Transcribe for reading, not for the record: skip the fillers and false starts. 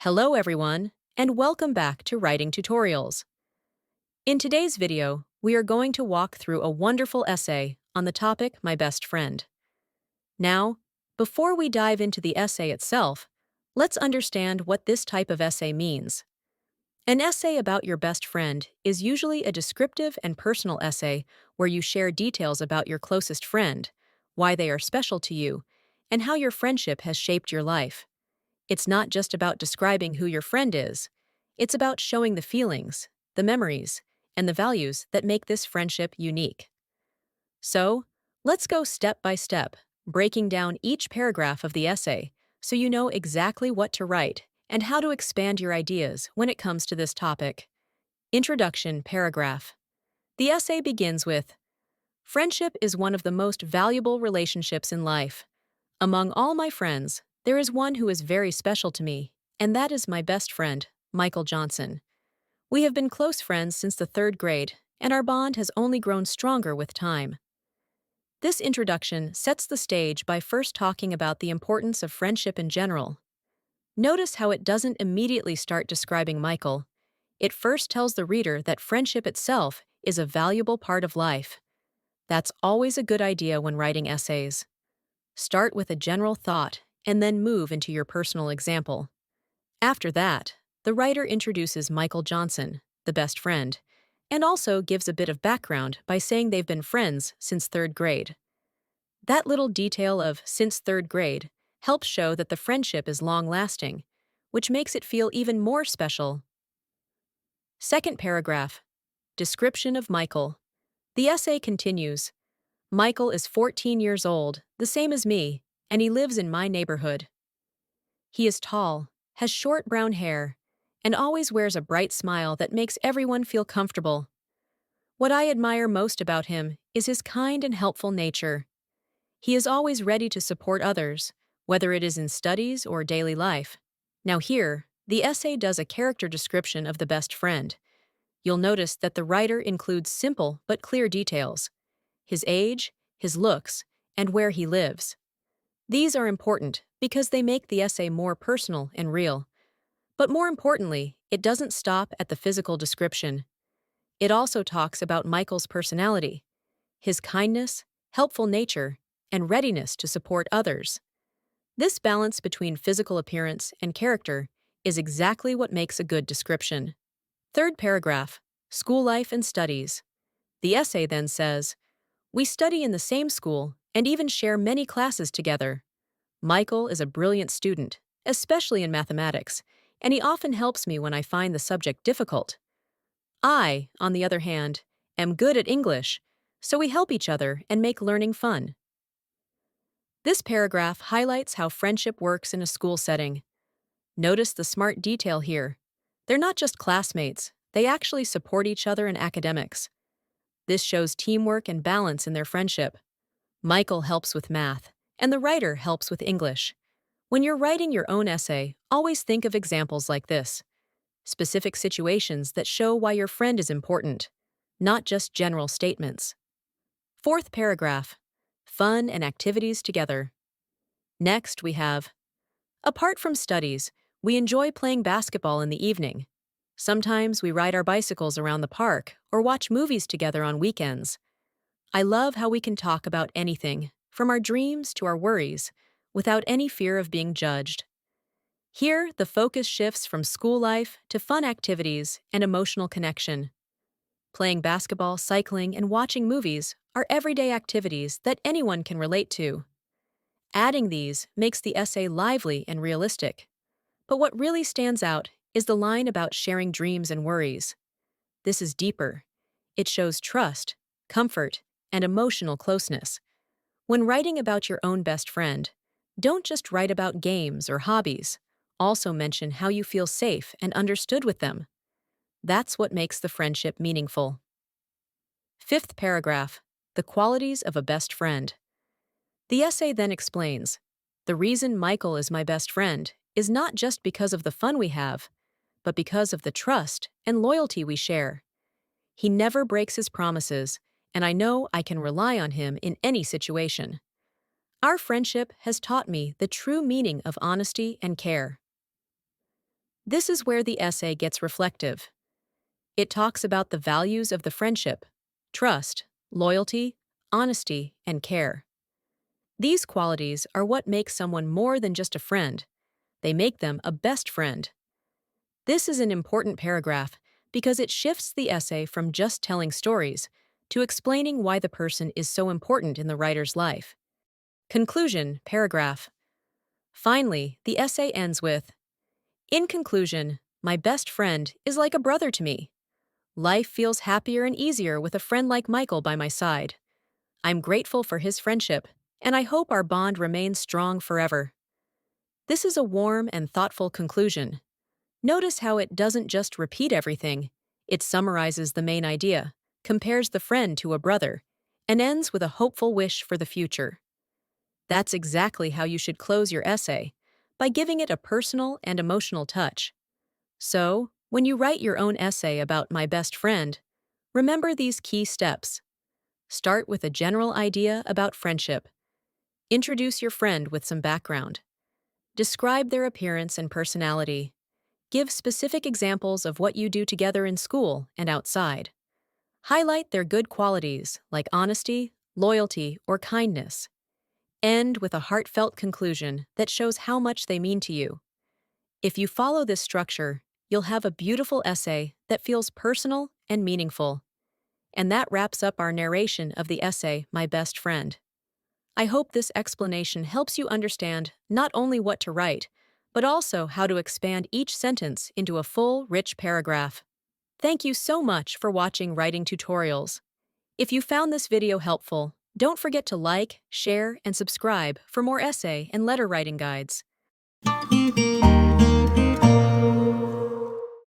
Hello everyone, and welcome back to Writing Tutorials. In today's video, we are going to walk through a wonderful essay on the topic My Best Friend. Now, before we dive into the essay itself, let's understand what this type of essay means. An essay about your best friend is usually a descriptive and personal essay where you share details about your closest friend, why they are special to you, and how your friendship has shaped your life. It's not just about describing who your friend is. It's about showing the feelings, the memories, and the values that make this friendship unique. So, let's go step by step, breaking down each paragraph of the essay so you know exactly what to write and how to expand your ideas when it comes to this topic. Introduction paragraph. The essay begins with, "Friendship is one of the most valuable relationships in life. Among all my friends, there is one who is very special to me, and that is my best friend, Michael Johnson. We have been close friends since the third grade, and our bond has only grown stronger with time." This introduction sets the stage by first talking about the importance of friendship in general. Notice how it doesn't immediately start describing Michael. It first tells the reader that friendship itself is a valuable part of life. That's always a good idea when writing essays. Start with a general thought and then move into your personal example. After that, the writer introduces Michael Johnson, the best friend, and also gives a bit of background by saying they've been friends since third grade. That little detail of "since third grade" helps show that the friendship is long-lasting, which makes it feel even more special. Second paragraph. Description of Michael. The essay continues. "Michael is 14 years old, the same as me, and he lives in my neighborhood. He is tall, has short brown hair, and always wears a bright smile that makes everyone feel comfortable. What I admire most about him is his kind and helpful nature. He is always ready to support others, whether it is in studies or daily life." Now here, the essay does a character description of the best friend. You'll notice that the writer includes simple but clear details: his age, his looks, and where he lives. These are important because they make the essay more personal and real. But more importantly, it doesn't stop at the physical description. It also talks about Michael's personality, his kindness, helpful nature, and readiness to support others. This balance between physical appearance and character is exactly what makes a good description. Third paragraph. School life and studies. The essay then says, "We study in the same school and even share many classes together. Michael is a brilliant student, especially in mathematics, and he often helps me when I find the subject difficult. I, on the other hand, am good at English, so we help each other and make learning fun." This paragraph highlights how friendship works in a school setting. Notice the smart detail here. They're not just classmates, they actually support each other in academics. This shows teamwork and balance in their friendship. Michael helps with math, and the writer helps with English. When you're writing your own essay, always think of examples like this: specific situations that show why your friend is important, not just general statements. Fourth paragraph. Fun and activities together. Next, we have, "Apart from studies, we enjoy playing basketball in the evening. Sometimes we ride our bicycles around the park or watch movies together on weekends. I love how we can talk about anything, from our dreams to our worries, without any fear of being judged." Here, the focus shifts from school life to fun activities and emotional connection. Playing basketball, cycling, and watching movies are everyday activities that anyone can relate to. Adding these makes the essay lively and realistic. But what really stands out is the line about sharing dreams and worries. This is deeper. It shows trust, comfort, and emotional closeness. When writing about your own best friend, don't just write about games or hobbies. Also mention how you feel safe and understood with them. That's what makes the friendship meaningful. Fifth paragraph. The qualities of a best friend. The essay then explains, "The reason Michael is my best friend is not just because of the fun we have, but because of the trust and loyalty we share. He never breaks his promises, and I know I can rely on him in any situation. Our friendship has taught me the true meaning of honesty and care." This is where the essay gets reflective. It talks about the values of the friendship: trust, loyalty, honesty, and care. These qualities are what make someone more than just a friend. They make them a best friend. This is an important paragraph because it shifts the essay from just telling stories to explaining why the person is so important in the writer's life. Conclusion paragraph. Finally, the essay ends with, "In conclusion, my best friend is like a brother to me. Life feels happier and easier with a friend like Michael by my side. I'm grateful for his friendship, and I hope our bond remains strong forever." This is a warm and thoughtful conclusion. Notice how it doesn't just repeat everything, it summarizes the main idea, compares the friend to a brother, and ends with a hopeful wish for the future. That's exactly how you should close your essay, by giving it a personal and emotional touch. So, when you write your own essay about my best friend, remember these key steps. Start with a general idea about friendship. Introduce your friend with some background. Describe their appearance and personality. Give specific examples of what you do together in school and outside. Highlight their good qualities like honesty, loyalty, or kindness. End with a heartfelt conclusion that shows how much they mean to you. If you follow this structure, you'll have a beautiful essay that feels personal and meaningful. And that wraps up our narration of the essay, My Best Friend. I hope this explanation helps you understand not only what to write, but also how to expand each sentence into a full, rich paragraph. Thank you so much for watching Writing Tutorials. If you found this video helpful, don't forget to like, share, and subscribe for more essay and letter writing guides.